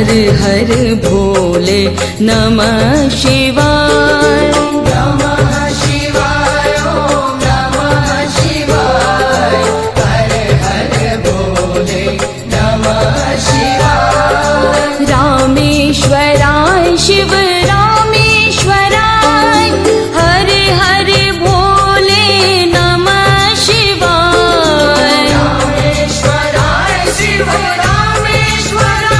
हर हर भोले नमः शिवाय। नमः शिवाय ओम नमः शिवाय। हर हर भोले नमः शिवाय। रामेश्वराय शिव रामेश्वराय हर हर भोले नमः शिवाय। रामेश्वराय शिव रामेश्वराय।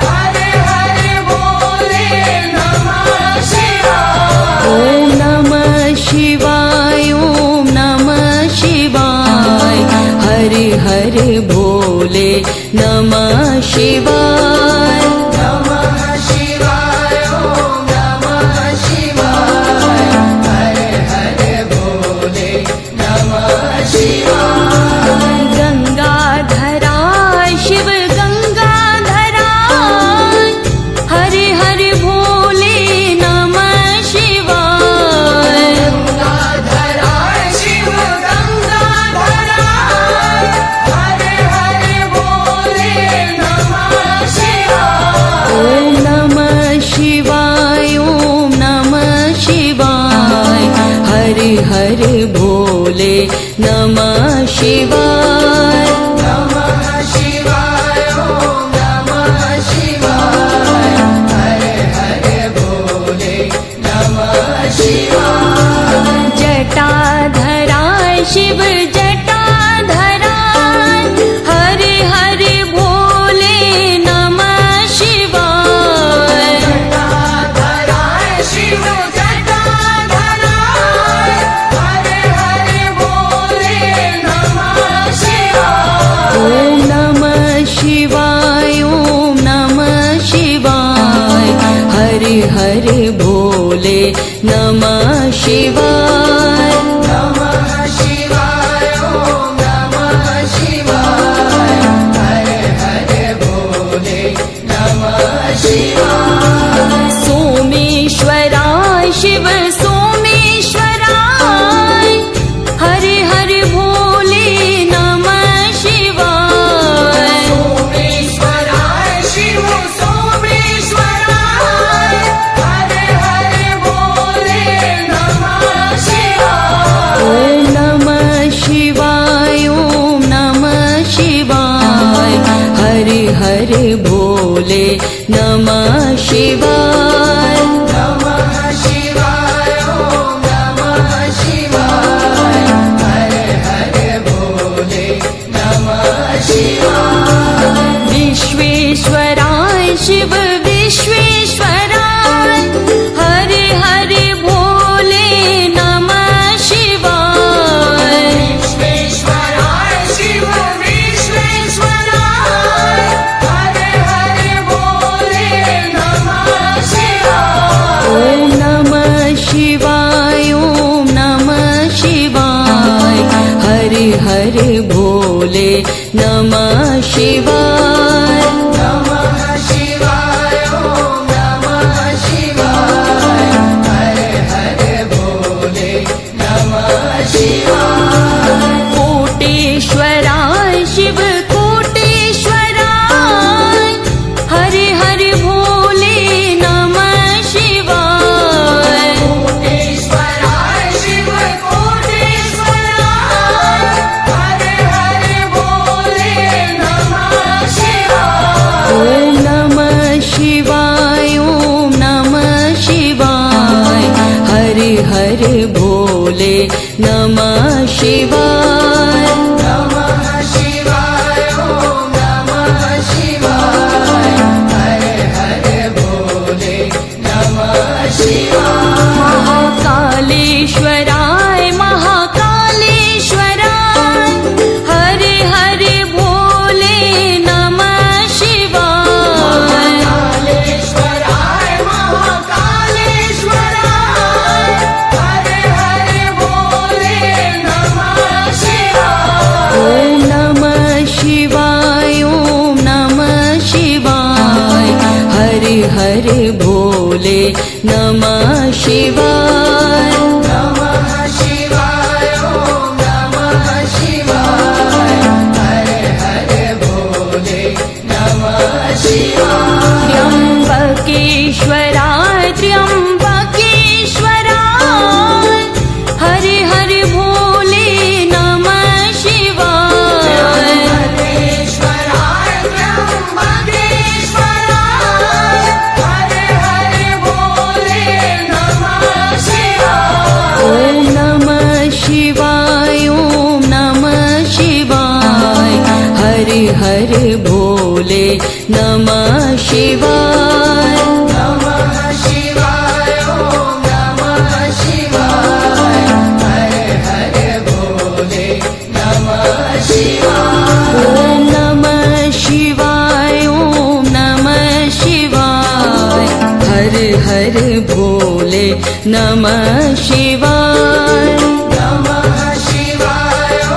हर हर भोले नमः शिवाय। ओम नमः शिवाय ओम नमः शिवाय हर हर भोले नमः शिवाय। नमः शिवाय ओम नमः शिवाय। हर हर भोले नमः शिवाय। गंगाधराय शिव गंगाधराय हर हर भोले नमः शिवाय। गंगाधराय शिव गंगाधराय। हर हर भोले नमः शिवाय। ओम नमः शिवाय ओम नमः शिवाय हर हर भोले नमः शिवाय। नमः शिवाय ओम नमः शिवाय। हर हर भोले नमः शिवाय। जटाधराय शिव जटाधराय हर हर भोले नमः शिवाय। जटाधराय शिव जटाधराय। हर हर भोले नमः शिवाय। ओम नमः शिवाय ओम नमः शिवाय हर हर भोले नमः शिवाय। नमः शिवाय ओम नमः शिवाय। हर हर भोले नमः शिवाय। सोमेश्वराय शिव सोमेश्वराय हर हर भोले नमः शिवाय। सोमेश्वराय शिव सोमेश्वराय। हर हर भोले नमः शिवाय। ओम नमः शिवाय ओम नमः शिवाय हर हर भोले नमः शिवाय। नमः शिवाय ओम नमः शिवाय। हर हर भोले नमः शिवाय। विश्वेश्वराय शिव विश्वेश्वराय हर हर भोले नमः शिवाय। विश्वेश्वराय शिव विश्वेश्वराय। हर हर भोले नमः शिवाय। ओम नमः शिवाय ओम नमः शिवाय हर हर भोले नमः शिवाय। नमः शिवाय ओम नमः शिवाय। हर हर भोले नमः शिवाय। कोटेश्वराय शिव कोटेश्वराय हर हर भोले नमः शिवाय। कोटेश्वराय शिव कोटेश्वराय। हर हर भोले नमः शिवाय। ओम नमः शिवाय ओम नमः शिवाय हर हर भोले नमः शिवाय। नमः शिवाय ओम नमः शिवाय। हर हर भोले नमः शिवाय। महाकालेश्वराय महाकालेश्वराय हर हर भोले नमः शिवाय। महाकालेश्वराय महाकालेश्वराय। हर हर भोले नमः शिवाय। ओम नमः शिवाय ओम नमः शिवाय हर हर भोले नमः शिवाय। नमः शिवाय ओम नमः शिवाय। हर हर भोले नमः नमः शिवाय त्र्यंबकेश्वराय त्र्यंबकेश्वराय हरे हरे भोले नमः शिवाय त्र्यंबकेश्वराय त्र्यंबकेश्वराय हरे हरे भोले नमः शिवाय ॐ नमः शिवाय ॐ नमः शिवाय हरे हरे भोले नमः शिवाय नमः शिवाय ॐ नमः शिवाय हरे हरे भोले नमः शिवाय ॐ नमः शिवाय ॐ नमः शिवाय हरे हरे भोले नमः शिवाय नमः शिवाय ॐ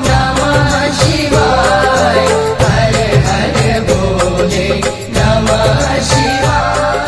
नमः शिवाय हरे हरे भोले नमः शिवाय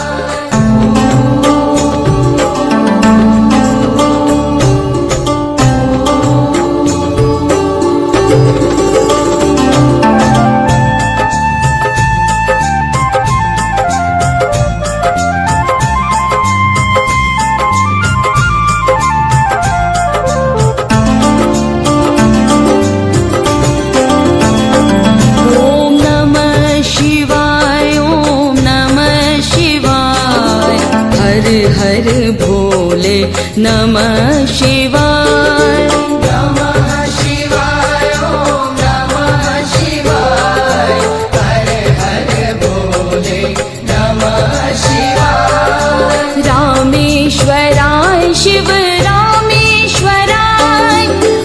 ॐ नमः शिवाय ॐ नमः शिवाय हरे हरे भोले नमः शिवाय नमः शिवाय ॐ नमः शिवाय हरे हरे भोले नमः शिवाय रामेश्वराय शिव रामेश्वराय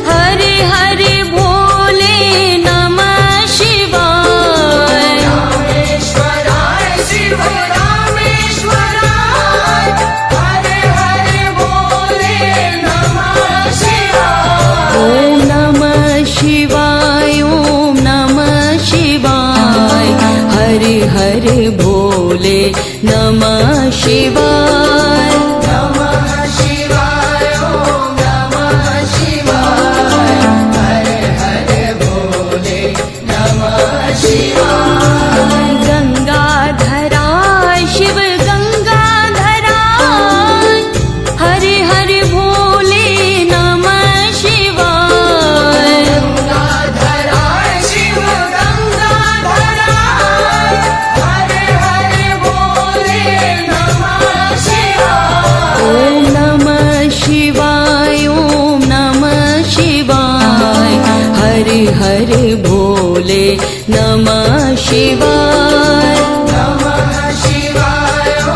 हरे हरे भोले नमः शिवाय रामेश्वराय शिव रामेश्वराय हरे हरे भोले नमः शिवाय ॐ नमः शिवाय ॐ नमः शिवाय हरे हरे भोले नमः शिवाय नमः शिवाय ॐ नमः शिवाय हरे हरे भोले नमः शिवाय गंगाधराय शिव गंगाधराय हरे हरे भोले नमः शिवाय गंगाधराय शिव गंगाधराय हरे हरे भोले नमः शिवाय ॐ नमः शिवाय ॐ नमः शिवाय हरे हरे भोले नमः शिवाय नमः शिवाय ॐ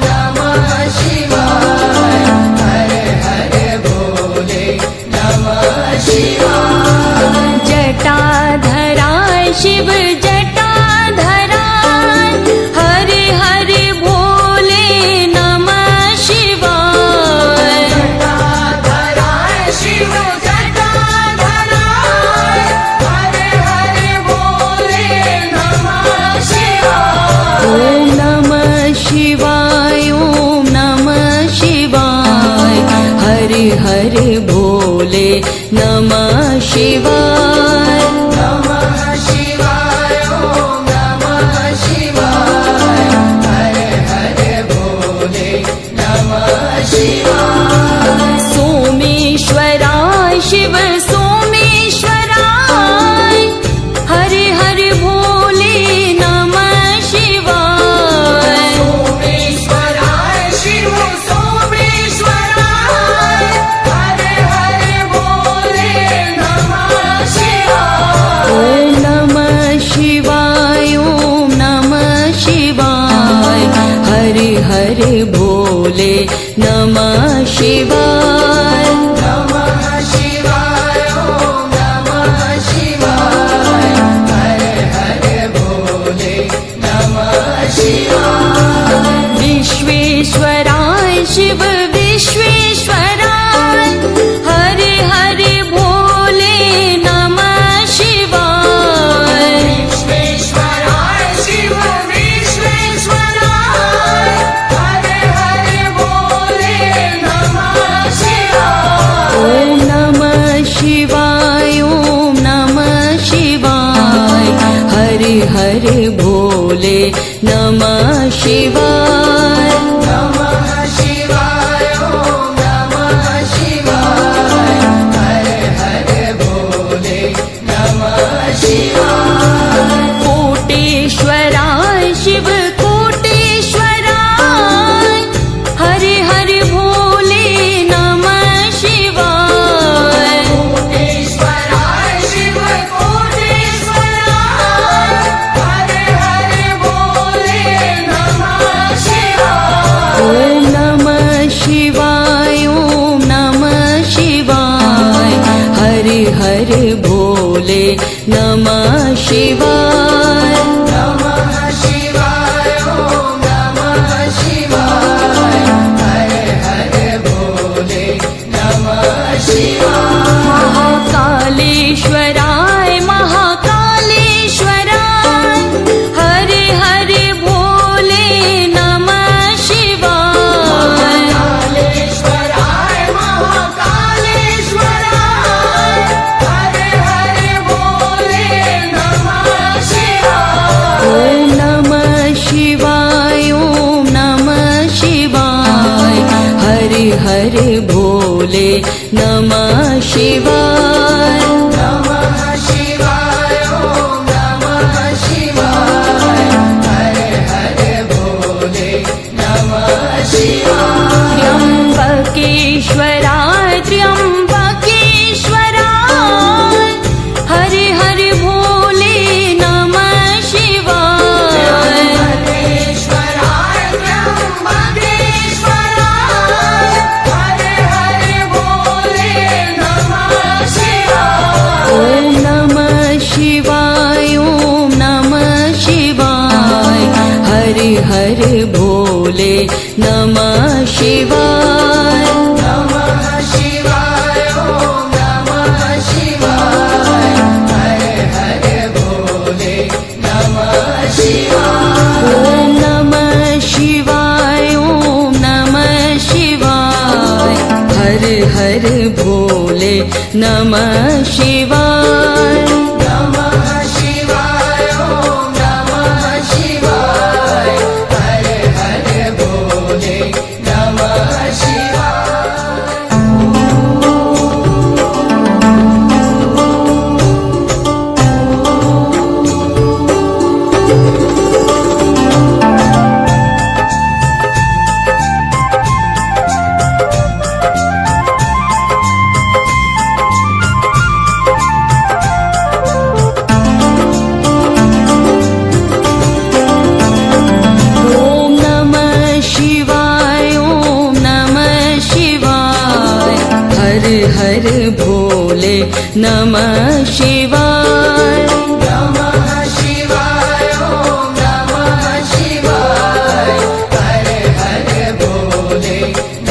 नमः शिवाय हरे हरे भोले नमः शिवाय जटाधराय शिव जटाधराय हरे हरे भोले नमः शिवाय जटाधराय शिव जटाधराय हरे हरे भोले नमः शिवाय ॐ नमः शिवाय ॐ नमः शिवाय हरे हरे भोले नमः शिवाय नमः शिवाय ॐ नमः शिवाय हरे हरे भोले नमः शिवाय सोमेश्वराय शिव सोमेश्वराय हरे हरे भोले नमः शिवाय सोमेश्वराय शिव सोमेश्वराय हरे हरे भोले नमः शिवाय ॐ नमः शिवाय ॐ नमः शिवाय हरे हरे भोले नमः शिवाय नमः शिवाय ॐ नमः शिवाय हरे हरे भोले नमः शिवाय विश्वेश्वराय शिव विश्वेश्वराय हरे हरे भोले नमः शिवाय विश्वेश्वराय शिव विश्वेश्वराय हरे हरे भोले नमः शिवाय ॐ नमः शिवाय ॐ नमः शिवाय हरे हरे भोले भोले नमः शिवाय नमः शिवाय ॐ नमः शिवाय हर हर भोले नमः शिवाय कोटेश्वराय शिव कोटेश्वराय हरे हरे भोले नमः शिवाय कोटेश्वराय शिव कोटेश्वराय हर हर भोले नमः शिवाय ॐ नमः शिवाय ॐ नमः शिवाय हरे हरे भोले नमः शिवाय नमः शिवाय ॐ नमः शिवाय हर हर भोले नमः शिवाय महाकालेश्वराय महाकालेश्वराय हरे हरे भोले नमः शिवाय कालेश्वराय महाकालेश्वराय हर हर भोले नमः शिवाय ॐ नमः शिवाय ॐ नमः शिवाय हरे हरे भोले नमः शिवाय नमः शिवाय ॐ नमः शिवाय हर हर भोले नमः शिवाय त्र्यम्बकेश्वराय त्र्यम्बकेश्वराय हरे हरे भोले नमः शिवाय त्र्यम्बकेश्वराय त्र्यम्बकेश्वराय हर हर भोले नमः शिवाय ॐ नमः शिवाय ॐ नमः शिवाय हरे हरे भोले नमः शिवाय नमः शिवाय ॐ नमः शिवाय हर हर भोले नमः शिवाय ॐ नमः शिवाय ॐ नमः शिवाय हरे हरे भोले नमः शिवाय नमः शिवाय ॐ नमः शिवाय हर हर भोले नमः शिवाय ॐ नमः शिवाय ॐ नमः शिवाय हरे हरे भोले नमः शिवाय नमः शिवाय ॐ नमः शिवाय हर हर भोले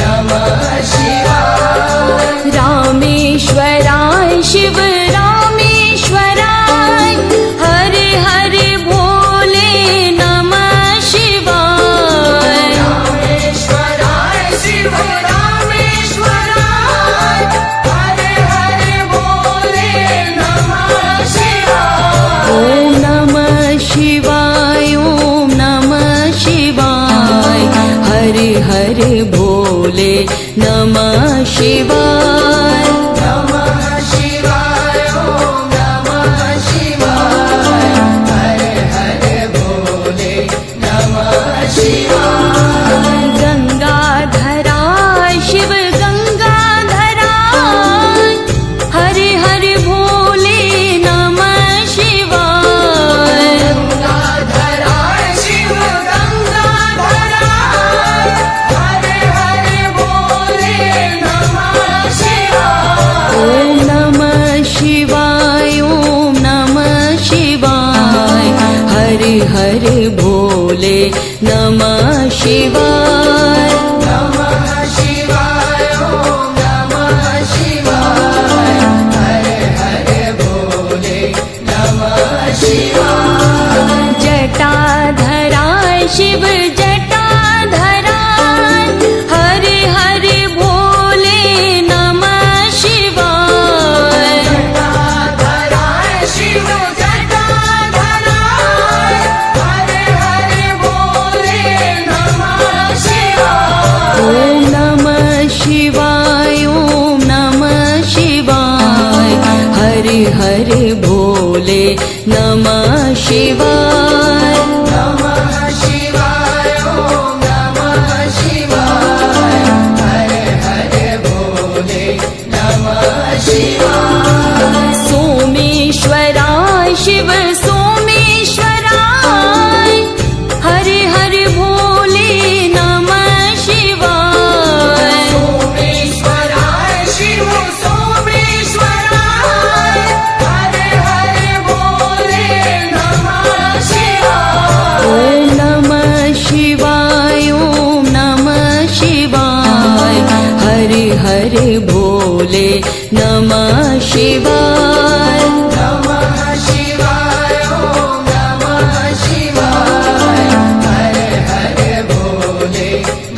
नमः शिवाय रामेश्वराय शिव रामेश्वराय हरे हरे भोले नमः शिवाय रामेश्वराय शिव रामेश्वराय हर हर भोले नमः शिवाय ॐ नमः शिवाय ॐ नमः शिवाय हरे हरे भोले नमः शिवाय नमः शिवाय ॐ नमः शिवाय हर हर भोले नमः शिवाय गंगाधराय शिव गंगाधराय हरे हरे भोले नमः शिवाय गंगाधराय शिव गंगाधराय हर हर भोले नमः शिवाय ॐ नमः शिवाय ॐ नमः शिवाय हरे हरे भोले नमः शिवाय नमः शिवाय ॐ नमः शिवाय हर हर भोले नमः शिवाय जटाधराय शिव जटाधराय हरे हरे भोले नमः शिवाय जटाधराय शिव जटाधराय हर नमः शिवाय नमः शिवाय ॐ नमः शिवाय हरे हरे भोले नमः शिवाय सोमेश्वराय शिव सोमेश्वराय हरे हरे भोले नमः शिवाय सोमेश्वराय शिव सोमेश्वराय हरे हरे भोले नमः शिवाय ॐ नमः शिवाय ॐ नमः शिवाय हरे हरे भोले नमः शिवाय नमः शिवाय ॐ नमः शिवाय हरे हरे भोले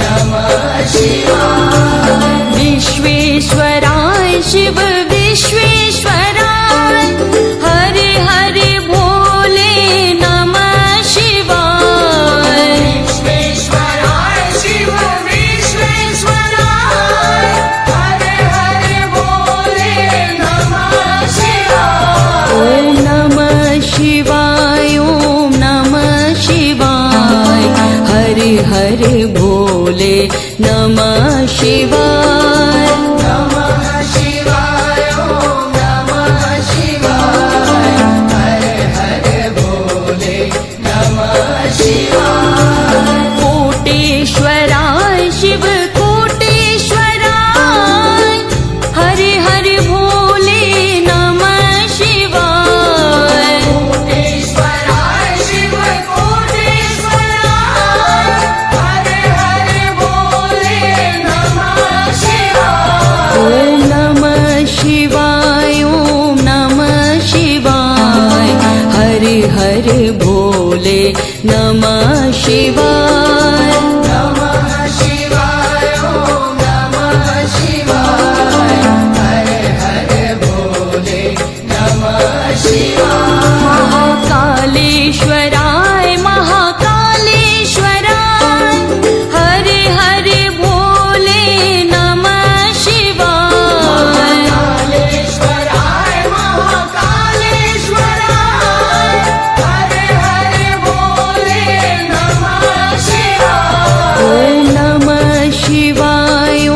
नमः शिवाय विश्वेश्वराय शिव विश्वेश्वराय हरे हरे भोले नमः शिवाय विश्वेश्वराय शिव विश्वेश्वराय हरे हरे भोले नमः शिवाय ॐ नमः शिवाय ॐ नमः शिवाय हरे हरे भोले नमः शिवाय नमः शिवाय ॐ नमः शिवाय हरे हरे भोले नमः शिवाय कोटेश्वराय शिव कोटेश्वराय हरे हरे भोले नमः शिवाय कोटेश्वराय शिव कोटेश्वराय हरे हरे भोले नमः शिवाय ॐ नमः शिवाय ॐ नमः शिवाय हरे हरे भोले नमः शिवाय नमः शिवाय ॐ नमः शिवाय हरे हरे भोले नमः शिवाय महाकालेश्वराय महाकालेश्वराय हरे हरे भोले नमः शिवाय कालेश्वराय महाकालेश्वराय हरे हरे भोले नमः शिवाय ॐ नमः शिवाय ॐ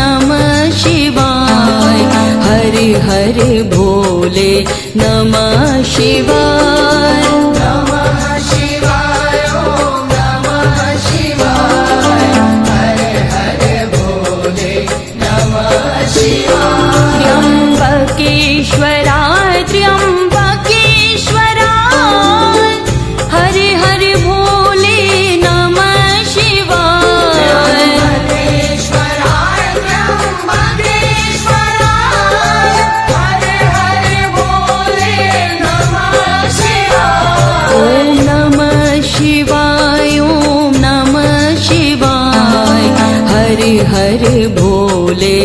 नमः शिवाय हरे हरे भोले नमः शिवाय नमः शिवाय ॐ नमः शिवाय हरे हरे भोले नमः शिवाय त्र्यम्बकेश्वराय त्र्यम्बकेश्वराय हरे हरे भोले नमः शिवाय त्र्यम्बकेश्वराय त्र्यम्बकेश्वराय हरे हरे भोले नमः शिवाय ॐ नमः शिवाय ॐ नमः शिवाय हरे हरे भोले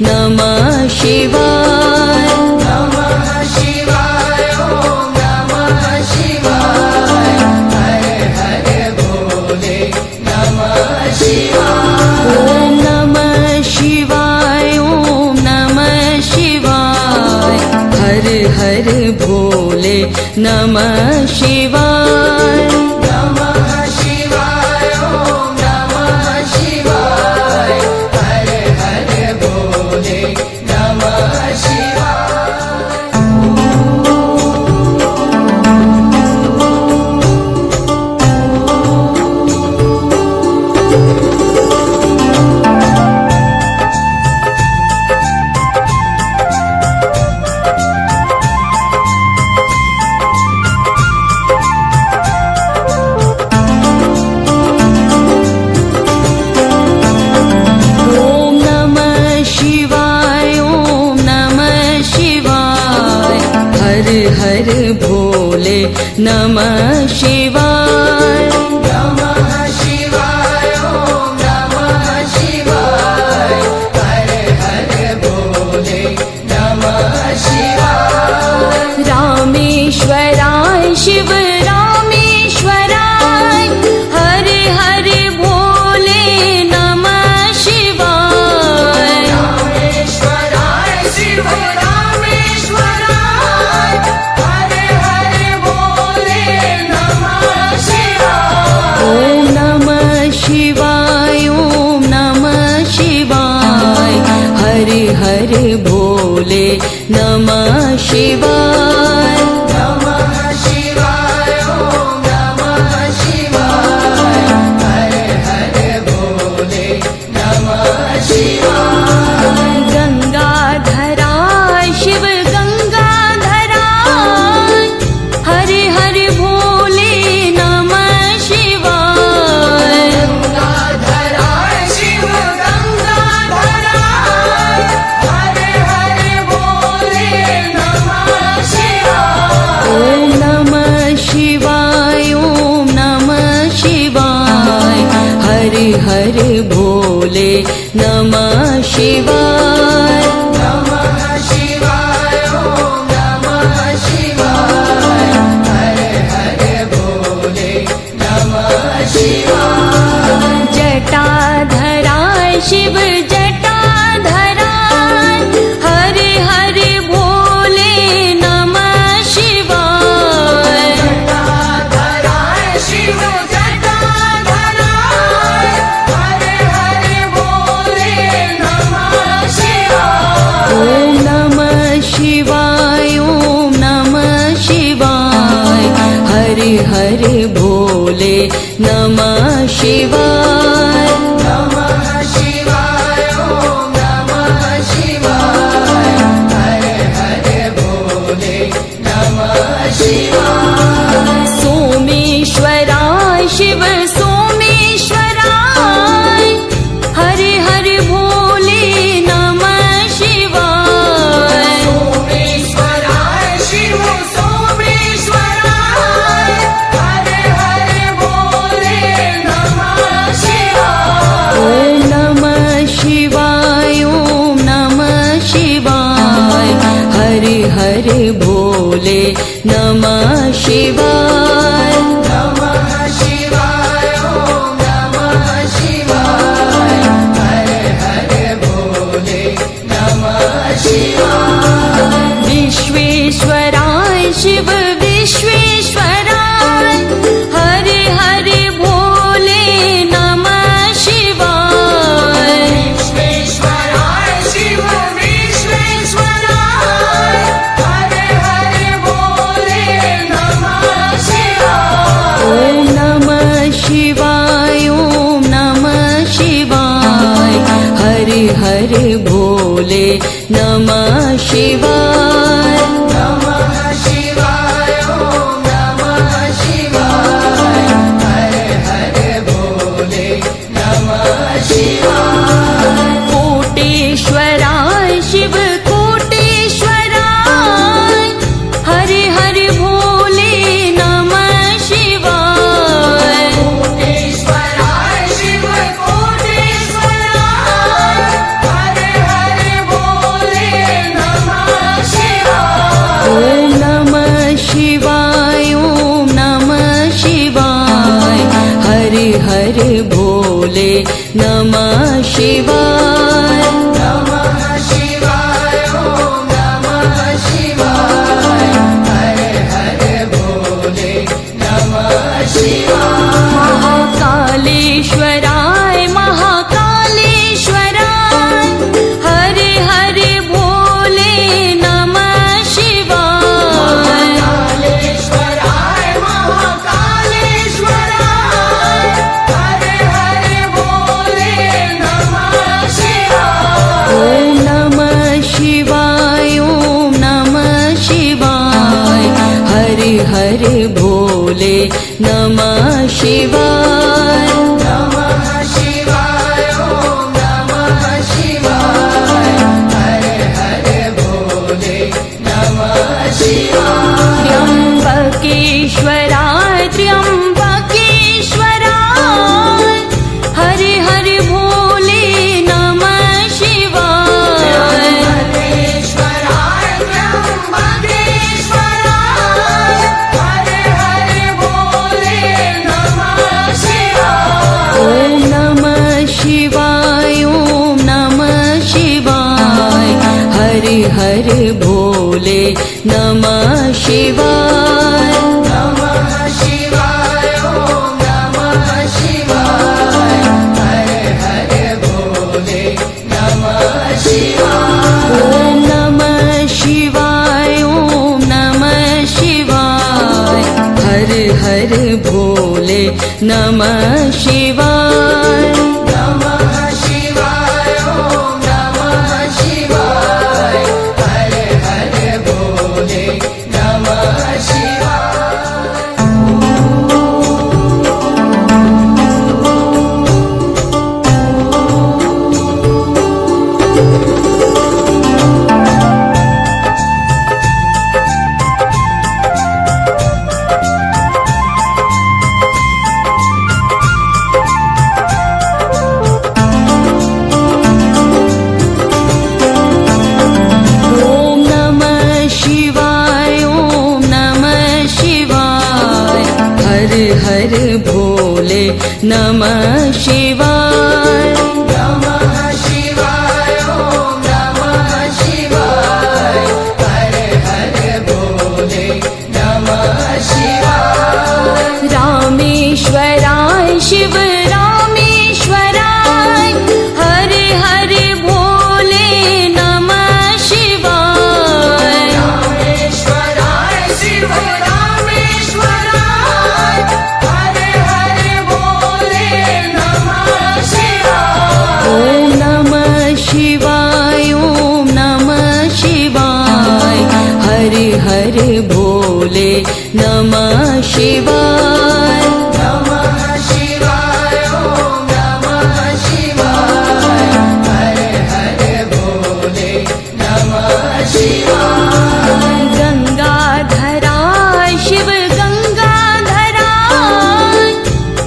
नमः शिवाय नमः शिवाय ॐ नमः शिवाय हरे हरे भोले नमः शिवाय ॐ नमः शिवाय ॐ नमः शिवाय हरे हरे भोले नमः शिवाय नमः शिवाय ॐ नमः शिवाय हरे हरे भोले नमः शिवाय ॐ नमः शिवाय ॐ नमः शिवाय हरे हरे भोले नमः शिवाय नमः शिवाय ॐ नमः शिवाय हरे हरे भोले नमः शिवाय रामेश्वराय शिव रामेश्वराय हरे हरे भोले नमः शिवाय रामेश्वराय शिव रामेश्वराय हरे हरे नमः शिवाय नमः शिवाय ॐ नमः शिवाय हर हर भोले नमः शिवाय गंगाधरा शिव गंगाधरा हरे हरे भोले नमः शिवाय गंगाधरा शिव गंगाधरा हर हर भोले नमः शिवाय ॐ नमः शिवाय ॐ नमः शिवाय हरे हरे भोले नमः शिवाय नमः शिवाय ॐ नमः शिवाय हर हर भोले नमः शिवाय जटाधरा शिव जटाधरा हरे हरे भोले नमः शिवाय जटाधरा शिव जटाधरा हर हर भोले नमः शिवाय ॐ नमः शिवाय ॐ नमः शिवाय हरे हरे भोले नमः शिवाय नमः शिवाय ॐ नमः शिवाय हर हर भोले नमः शिवाय सोमेश्वराय शिव सोमेश्वराय हरे हरे भोले नमः शिवाय सोमेश्वराय शिव सोमेश्वराय हर हर भोले नमः शिवाय ॐ नमः शिवाय ॐ नमः शिवाय हरे हरे भोले नमः शिवाय नमः शिवाय ॐ नमः शिवाय हर हर भोले नमः शिवाय विश्वेश्वराय शिव विश्वेश्वराय हरे हरे भोले नमः शिवाय विश्वेश्वराय शिव विश्वेश्वराय हर हर भोले नमः शिवाय ॐ नमः शिवाय ॐ नमः शिवाय हरे हरे भोले नमः शिवाय नमः शिवाय ॐ नमः शिवाय हर हर भोले नमः शिवाय कोटेश्वराय शिव कोटेश्वराय हरे हरे भोले नमः शिवाय कोटेश्वराय शिव कोटेश्वराय हर हर भोले नमः शिवाय ॐ नमः शिवाय ॐ नमः शिवाय हरे हरे भोले नमः शिवाय नमः शिवाय ॐ नमः शिवाय हर हर भोले नमः शिवाय महाकालेश्वराय महाकालेश्वराय हरे हरे भोले नमः शिवाय कालेश्वराय महाकालेश्वराय हर हर भोले नमः शिवाय ॐ नमः शिवाय ॐ नमः शिवाय हरे हरे भोले नमः शिवाय नमः शिवाय ॐ नमः शिवाय हर हर भोले नमः शिवाय त्र्यम्बकेश्वराय त्र्यम्बकेश्वराय हरे हरे भोले नमः शिवाय त्र्यम्बकेश्वराय त्र्यम्बकेश्वराय हर हर भोले नमः शिवाय नमः शिवाय ॐ नमः शिवाय हर हर भोले नमः शिवाय ॐ नमः शिवाय ॐ नमः शिवाय हर हर भोले नमः शिवाय नमः शिवाय ॐ नमः शिवाय हर हर भोले नमः शिवाय रामेश्वराय शिव रामेश्वराय हर हर भोले नमः शिवाय रामेश्वराय शिव रामेश्वराय हर हर भोले नमः शिवाय ॐ नमः शिवाय ॐ नमः शिवाय हर हर भोले नमः शिवाय नमः शिवाय ॐ नमः शिवाय हर हर भोले नमः शिवाय गंगाधराय शिव गंगाधराय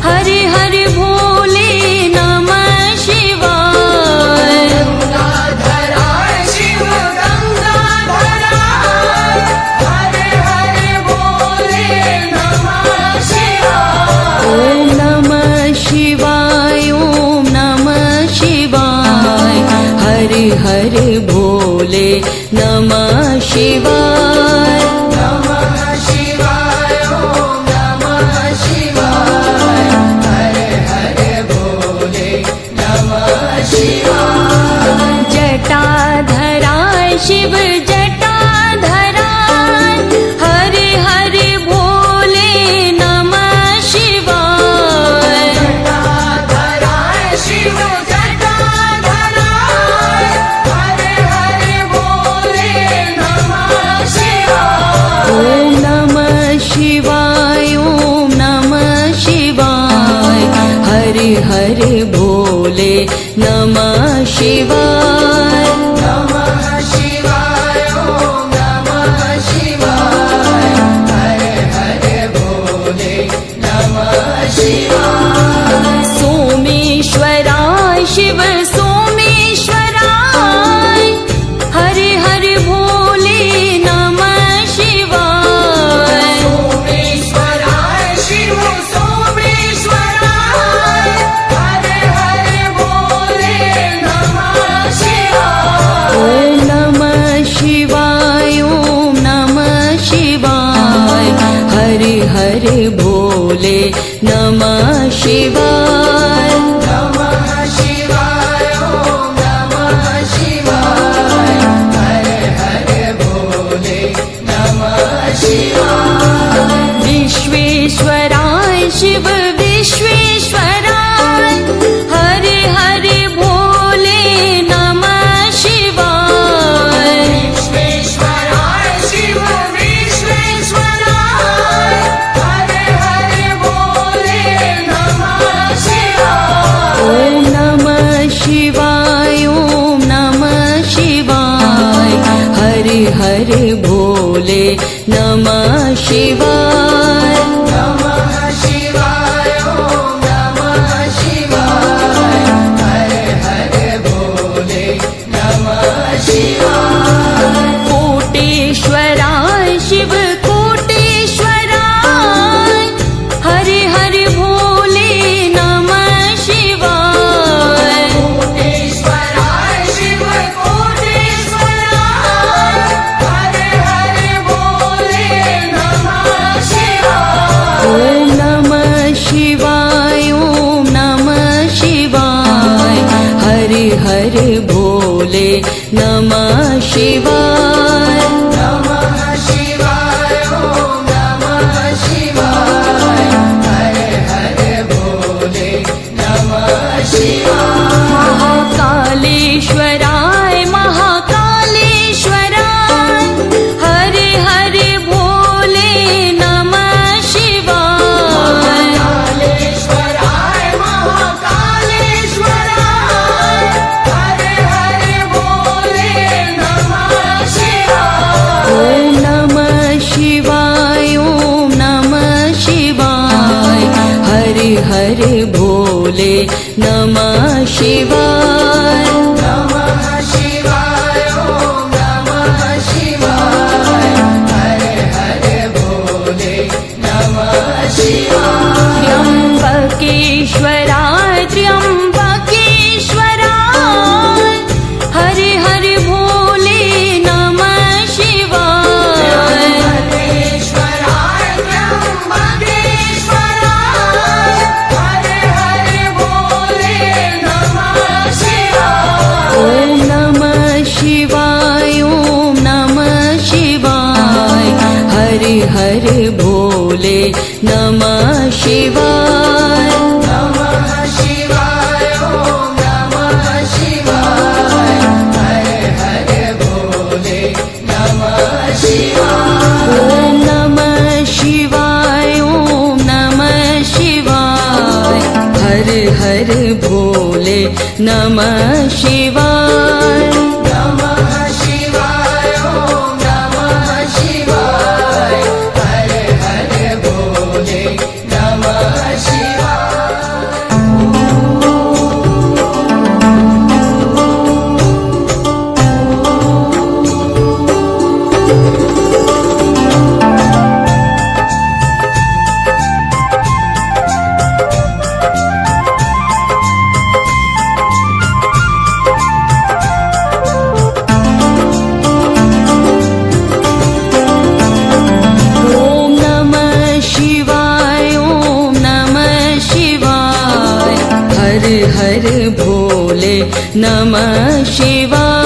हर हर भोले नमः शिवाय गंगाधराय शिव गंगाधराय हर हर भोले नमः शिवाय ॐ नमः शिवाय ॐ नमः शिवाय हर हर भोले नमः शिवाय नमः शिवाय ॐ नमः शिवाय हर हर भोले नमः शिवाय जटाधराय शिव जटाधराय हर हर भोले नमः शिवाय जटाधराय शिव जटाधराय हर हर भोले नमः शिवाय ॐ नमः शिवाय ॐ नमः शिवाय हर हर भोले नमः शिवाय नमः शिवाय ॐ नमः शिवाय हर हर भोले नमः शिवाय सोमेश्वराय शिव सोमेश्वराय हर हर भोले नमः शिवाय सोमेश्वराय शिव सोमेश्वराय हर हर भोले नमः शिवाय ॐ नमः शिवाय ॐ नमः शिवाय हर हर भोले नमः शिवाय नमः शिवाय ॐ नमः शिवाय हर हर भोले नमः शिवाय विश्वेश्वराय शिव विश्वेश्वराय हर हर भोले नमः शिवाय विश्वेश्वराय शिव विश्वेश्वराय हर हर भोले नमः शिवाय ॐ नमः शिवाय ॐ नमः शिवाय हर हर भोले नमः शिवाय नमः शिवाय ॐ नमः शिवाय हर हर भोले नमः शिवाय कोटेश्वराय शिव कोटेश्वराय हर हर भोले नमः शिवाय कोटेश्वराय शिव कोटेश्वराय हर हर भोले नमः शिवाय ॐ नमः शिवाय ॐ नमः शिवाय हर हर भोले नमः शिवाय नमः शिवाय ॐ नमः शिवाय हर हर भोले हर भोले नमः शिवाय नमः शिवाय ॐ नमः शिवाय हर हर भोले नमः शिवाय त्र्यंबकेश्वराय त्र्यंबकेश्वराय हर हर भोले नमः शिवाय त्र्यंबकेश्वराय त्र्यंबकेश्वराय हर हर भोले नमः शिवाय ॐ नमः शिवाय ॐ नमः शिवाय हर हर भोले नमः शिवाय नमः शिवाय ॐ नमः शिवाय हर हर भोले नमः शिवाय ॐ नमः शिवाय ॐ नमः शिवाय हर हर भोले नमः शिवाय नमः शिवाय ॐ नमः शिवाय हर हर भोले नमः शिवाय ॐ नमः शिवाय ॐ नमः शिवाय हर हर भोले नमः शिवाय